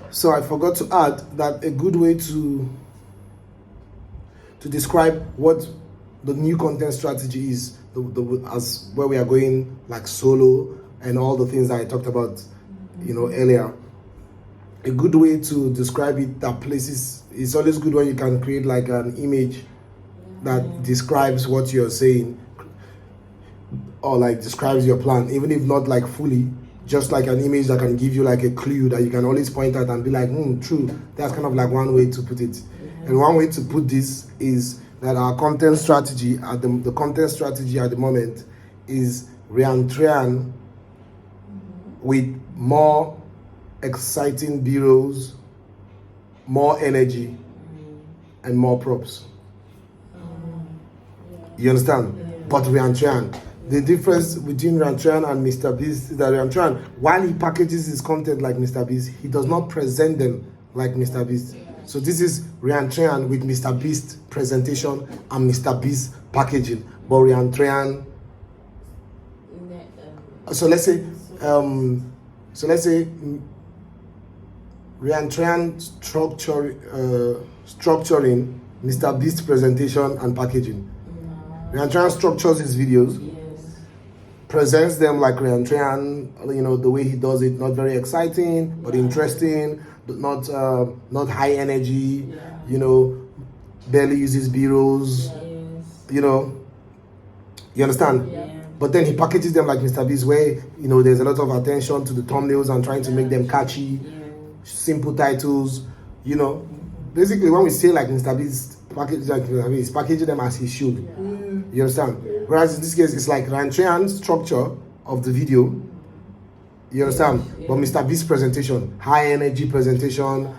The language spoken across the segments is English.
So I forgot to add that a good way to describe what the new content strategy is, as where we are going, like solo and all the things that I talked about, earlier. A good way to describe it that places, it's always good when you can create like an image that describes what you're saying, or like describes your plan, even if not like fully, just like an image that can give you like a clue that you can always point at and be like, true. That's kind of like one way to put it. And one way to put this is that our content strategy at the content strategy at the moment is Riantrian with more exciting B-rolls, more energy, and more props. You understand? But Riantrian, the difference between Riantrian and Mr. Beast is that Riantrian, while he packages his content like Mr. Beast, he does not present them like Mr. Beast. So this is Riantrian with Mr. Beast presentation and Mr. Beast packaging. But Riantrian, so let's say Riantrian structuring Mr. Beast presentation and packaging. Riantrian structures his videos, presents them like Riantrian, the way he does it, not very exciting, but interesting, not high energy, barely uses B-rolls, you understand? But then he packages them like Mr. Beast, where, there's a lot of attention to the thumbnails and trying to make them catchy, simple titles, Basically, when we say like Mr. Beast, he's packaging them as he should. You understand? Whereas in this case, it's like Riantrian structure of the video. You understand? But Mr. Beast presentation, high energy presentation,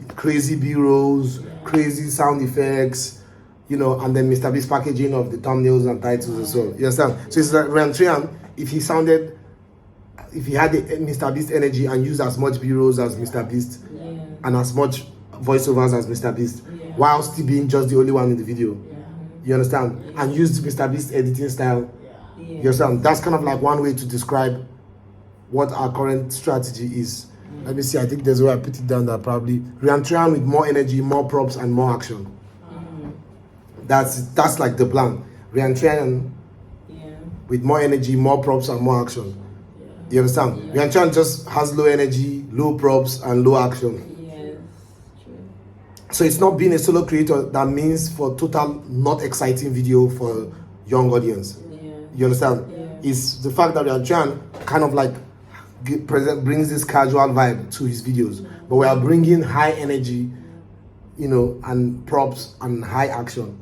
crazy B-rolls, crazy sound effects, and then Mr. Beast packaging of the thumbnails and titles as well. You understand? So it's like Riantrian, if he had the Mr. Beast energy and used as much B-rolls as Mr. Beast and as much voiceovers as Mr. Beast, while still being just the only one in the video. You understand? And used Mr. Beast editing style. You understand? That's kind of like one way to describe what our current strategy is. Let me see, I think there's where I put it down, that probably Riantrian with more energy, more props, and more action. That's like the plan. Riantrian with more energy, more props, and more action. You understand? Riantrian just has low energy, low props, and low action. So it's not being a solo creator that means for total not exciting video for young audience. You understand? It's the fact that Riantrian kind of like brings this casual vibe to his videos, but we are bringing high energy, and props and high action.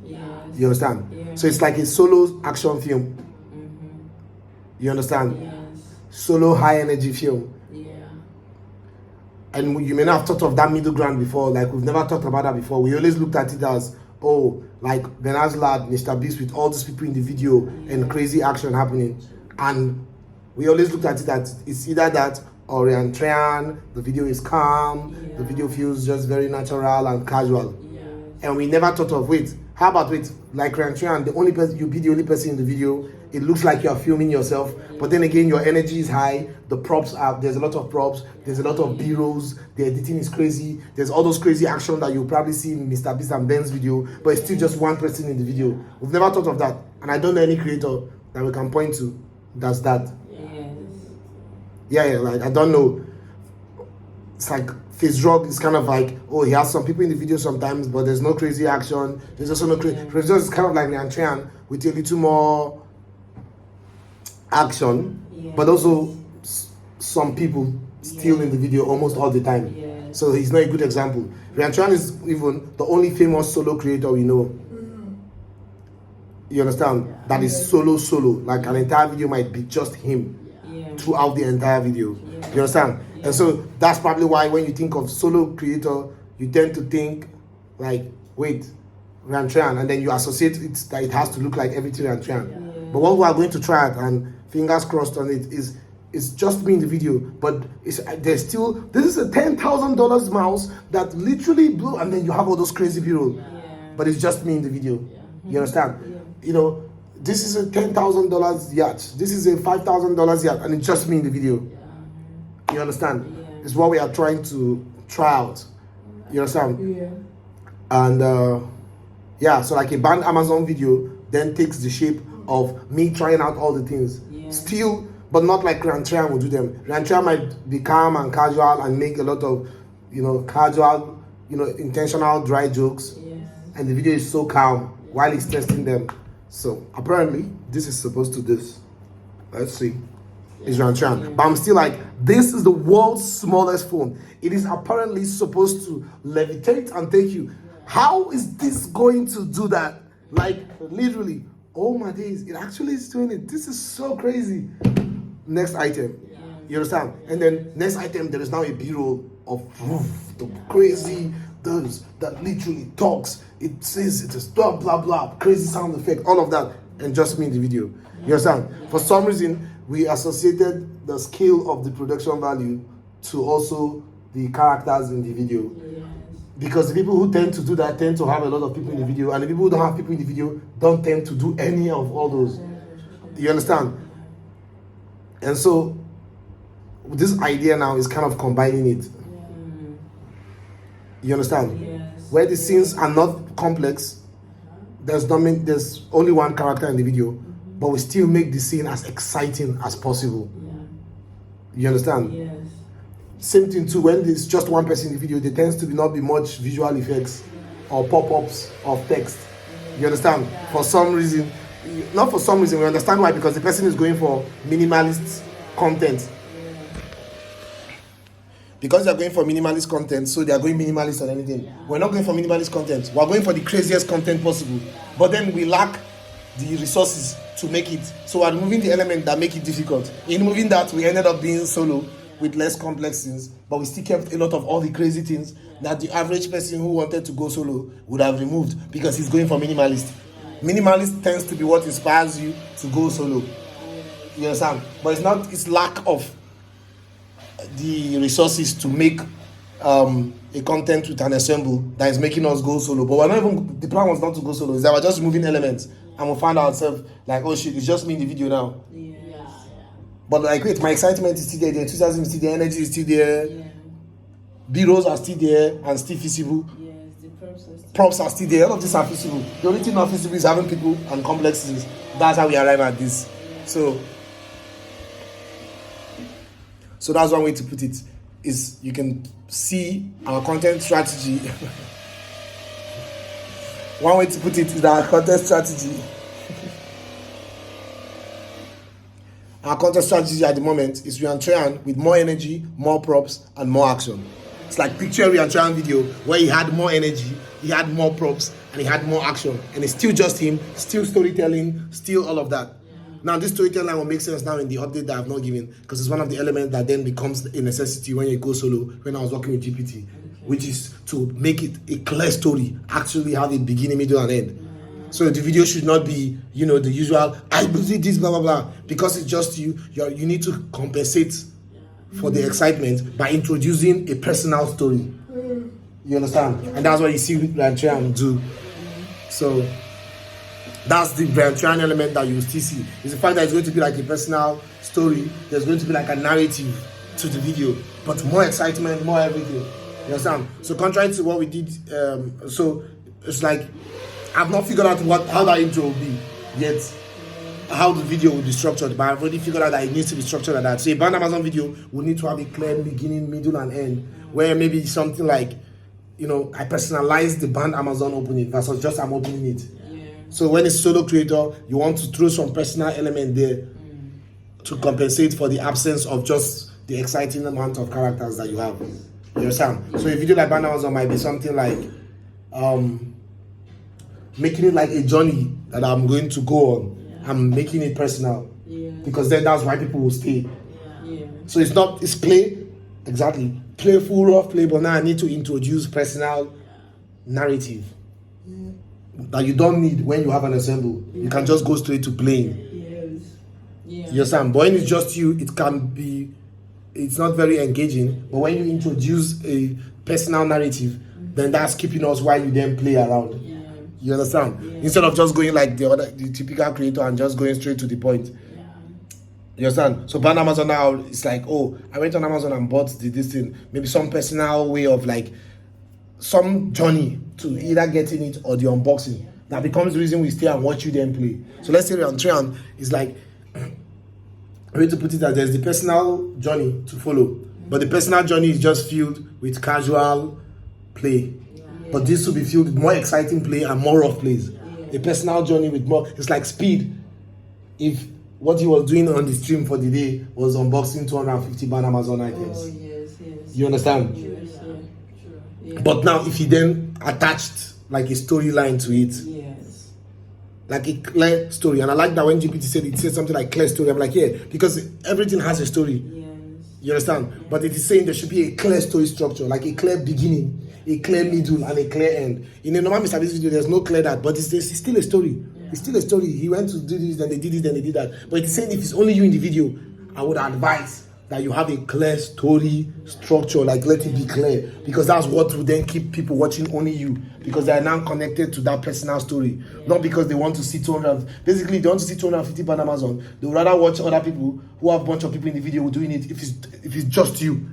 You understand? So it's like a solo action film. You understand? Solo high energy film. And you may not have thought of that middle ground before, like we've never talked about that before. We always looked at it as, like Benazlad, Mr. Beast with all these people in the video and crazy action happening. And we always looked at it that it's either that or Riantrian, the video is calm, the video feels just very natural and casual. And we never thought of, how about like Riantrian, you be the only person in the video, it looks like you're filming yourself, but then again, your energy is high, there's a lot of props, there's a lot of B-rolls, the editing is crazy, there's all those crazy action that you'll probably see in Mr. Beast and Ben's video, but it's still just one person in the video. We've never thought of that, and I don't know any creator that we can point to does that. Like I don't know. It's like FaZe is kind of like, he has some people in the video sometimes, but there's no crazy action. There's also no crazy. FaZe is kind of like Riantrian with a little more action, but also some people still in the video almost all the time. So he's not a good example. Riantrian is even the only famous solo creator we know. You understand? That is solo. Like an entire video might be just him throughout the entire video. You understand? And so that's probably why when you think of solo creator, you tend to think like, Riantrian, and then you associate it that it has to look like everything Riantrian. But what we are going to try it, and fingers crossed on it, is it's just me in the video, but there's still, this is a $10,000 mouse that literally blew, and then you have all those crazy B-roll, but it's just me in the video. You understand? This is a $10,000 yacht, this is a $5,000 yacht, and it's just me in the video. You understand? It's what we are trying to tryout. You understand? Yeah. And yeah, so like a banned Amazon video then takes the shape of me trying out all the things. Yeah. Still, but not like Rian will do them. Rian might be calm and casual and make a lot of, casual, intentional dry jokes. Yes. And the video is so calm while he's testing them. So apparently, this is supposed to this. Let's see. It's Rian. But I'm still like, this is the world's smallest phone. It is apparently supposed to levitate and take you. How is this going to do that? Like, literally, oh my days, it actually is doing it. This is so crazy. Next item. You understand? And then next item, there is now a B-roll of the crazy those that literally talks. It says it is blah blah blah, crazy sound effect, all of that, and just me in the video. You understand? For some reason, we associated the scale of the production value to also the characters in the video. Because the people who tend to do that tend to have a lot of people in the video, and the people who don't have people in the video don't tend to do any of all those. You understand? And so this idea now is kind of combining it. You understand? Yes. Where the scenes are not complex, there's only one character in the video, but we still make the scene as exciting as possible. You understand? Yes. Same thing too, when there's just one person in the video, there tends to not be much visual effects or pop-ups of text. You understand? For some reason, not for some reason, we understand why, because the person is going for minimalist content. Because they're going for minimalist content, so they are going minimalist on anything. We're not going for minimalist content. We're going for the craziest content possible. But then we lack the resources to make it. So we're removing the element that make it difficult. In moving that, we ended up being solo with less complex things, but we still kept a lot of all the crazy things that the average person who wanted to go solo would have removed, because he's going for minimalist. Minimalist tends to be what inspires you to go solo. You understand? But it's lack of the resources to make a content with an ensemble that is making us go solo. But the plan was not to go solo. It's that we're just removing elements, and we find ourselves like, oh shit, it's just me in the video now. But like, wait, my excitement is still there, the enthusiasm is still there, energy is still there, B-rolls are still there and still feasible. Yes, the props are still there, all of these are feasible. The only thing not feasible is having people and complex things. That's how we arrive at this. So that's one way to put it, is you can see our content strategy. One way to put it is our content strategy. Our content strategy at the moment is Rian with more energy, more props, and more action. It's like picture Rian video where he had more energy, he had more props, and he had more action. And it's still just him, still storytelling, still all of that. Now, this storytelling will make sense now in the update that I've not given, because it's one of the elements that then becomes a necessity when you go solo, when I was working with GPT, which is to make it a clear story, actually have a beginning, middle, and end. So the video should not be, the usual, I believe this, blah, blah, blah. Because it's just you need to compensate for the excitement by introducing a personal story. You understand? And that's what you see Rian do. So that's the Rian element that you still see. It's the fact that it's going to be like a personal story. There's going to be like a narrative to the video, but more excitement, more everything. You understand? So contrary to what we did, so it's like, I've not figured out how that intro will be yet, how the video will be structured, but I've already figured out that it needs to be structured like that. So a banned Amazon video will need to have a clear beginning, middle, and end, where maybe something like, I personalize the banned Amazon opening versus just I'm opening it. So when it's solo creator, you want to throw some personal element there to compensate for the absence of just the exciting amount of characters that you have. You understand? So a video like banned Amazon might be something like, making it like a journey that I'm going to go on. I'm making it personal. Because then that's why people will stay. So it's play, exactly. Playful, rough play, but now I need to introduce personal narrative that you don't need when you have an ensemble. You can just go straight to playing. You understand? But when it's just you, it's not very engaging. But when you introduce a personal narrative, then that's keeping us while you then play around. You understand? Instead of just going like the typical creator and just going straight to the point. You You understand? So brand Amazon now, it's like, oh, I went on Amazon and bought this thing. Maybe some personal way of like, some journey to either getting it or the unboxing. That becomes the reason we stay and watch you then play. So let's say Ryan is like, I way to put it that there's the personal journey to follow. But the personal journey is just filled with casual play. But this will be filled with more exciting play and more rough plays. A personal journey with more, it's like speed. If what he was doing on the stream for the day was unboxing 250 brand Amazon items. Oh, yes. You understand? Yes, yeah. But now if he then attached like a storyline to it, Yes. like a clear story, and I like that when GPT said it said something like clear story, I'm like, yeah, because everything has a story. Yes. You understand? But it is saying there should be a clear story structure, like a clear beginning, a clear middle, and a clear end. In a normal Mr. Beast video, there's no clear that, but it's still a story. It's still a story. He went to do this, then they did this, then they did that. But it's saying if it's only you in the video, I would advise that you have a clear story structure, like let it be clear, because that's what will then keep people watching only you, because they are now connected to that personal story, not because they want to see 200. Basically, they want to see 250 on Amazon. They would rather watch other people who have a bunch of people in the video doing it if it's just you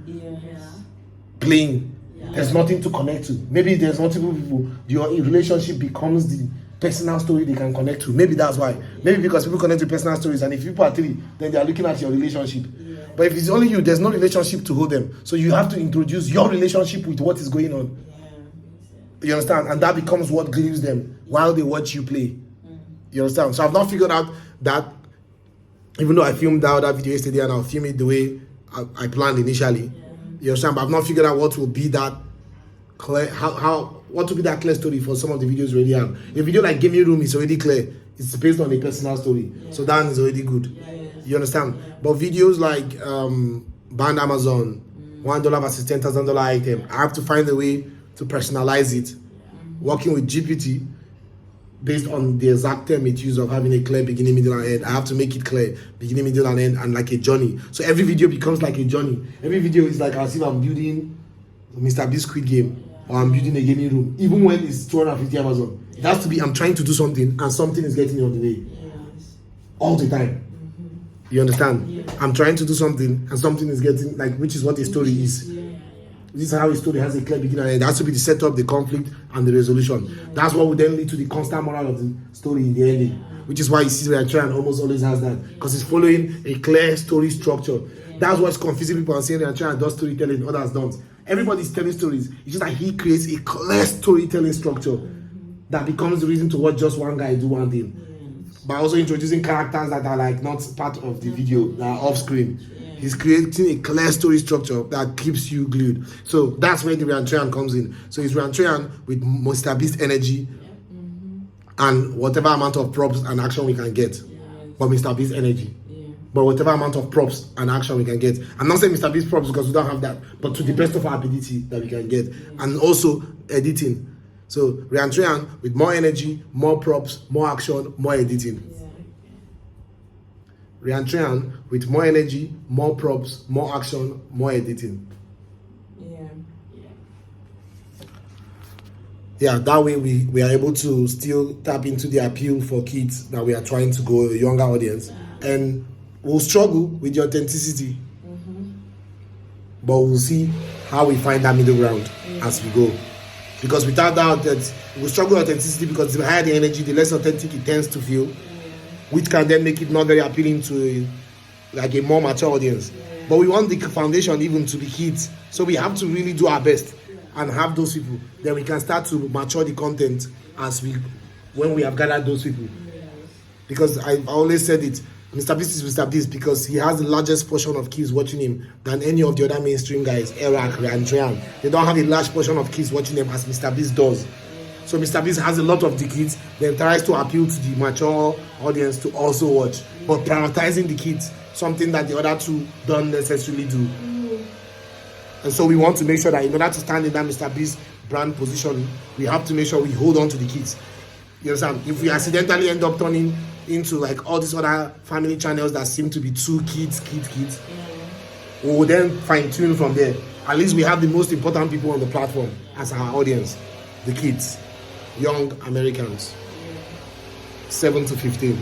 playing. There's nothing to connect to. Maybe there's multiple people. Your relationship becomes the personal story they can connect to. Maybe that's why. Maybe because people connect to personal stories, and if people are three, then they are looking at your relationship. But if it's only you, there's no relationship to hold them. So you have to introduce your relationship with what is going on. You understand? And that becomes what glues them while they watch you play. You understand? So I've not figured out that, even though I filmed that video yesterday and I'll film it the way I planned initially. You understand? But I've not figured out what will be that clear, what will be that clear story for some of the videos already have. A video like Gaming Room is already clear. It's based on a personal story. So that is already good. You understand? But videos like Band Amazon, $1 versus $10,000 item, I have to find a way to personalize it. Working with GPT, based on the exact term it uses of having a clear beginning, middle, and end, I have to make it clear, beginning, middle, and end, and like a journey. So every video becomes like a journey. Every video is like as if I'm building Mr. Beast Squid Game, or I'm building a gaming room. Even when it's 250 Amazon, it has to be I'm trying to do something, and something is getting on the way. All the time. You understand? I'm trying to do something, and something is getting, like, which is what a story is. This is how a story has a clear beginning and end. It has to be the setup, the conflict, and the resolution. That's what would then lead to the constant moral of the story in the ending. Which is why you see Ryan almost always has that. Because it's following a clear story structure. That's what's confusing people and saying Ryan does storytelling, others don't. Everybody's telling stories. It's just that he creates a clear storytelling structure that becomes the reason to watch just one guy do one thing. By also introducing characters that are like not part of the video, that are off screen. He's creating a clear story structure that keeps you glued. So that's where the Ryan comes in. So it's Ryan with Mr. Beast energy and whatever amount of props and action we can get. But Mr. Beast energy. But whatever amount of props and action we can get. I'm not saying Mr. Beast props because we don't have that, but to the best of our ability that we can get. And also editing. So Ryan with more energy, more props, more action, more editing. Ryan with more energy, more props, more action, more editing. Yeah, that way we are able to still tap into the appeal for kids that we are trying to go, a younger audience. And we'll struggle with the authenticity. But we'll see how we find that middle ground as we go. Because without that, we'll struggle with authenticity because the higher the energy, the less authentic it tends to feel. Which can then make it not very appealing to a more mature audience. But we want the foundation even to be kids. So we have to really do our best and have those people. Then we can start to mature the content when we have gathered those people. Because I've always said it, Mr. Beast is Mr. Beast because he has the largest portion of kids watching him than any of the other mainstream guys, Eric and Trian. They don't have a large portion of kids watching them as Mr. Beast does. So Mr. Beast has a lot of the kids, then tries to appeal to the mature audience to also watch. But prioritizing the kids, something that the other two don't necessarily do. And so we want to make sure that in order to stand in that Mr. Beast brand position, we have to make sure we hold on to the kids. You understand? If we accidentally end up turning into like all these other family channels that seem to be too kids, we will then fine tune from there. At least we have the most important people on the platform as our audience, the kids. Young Americans, 7 to 15.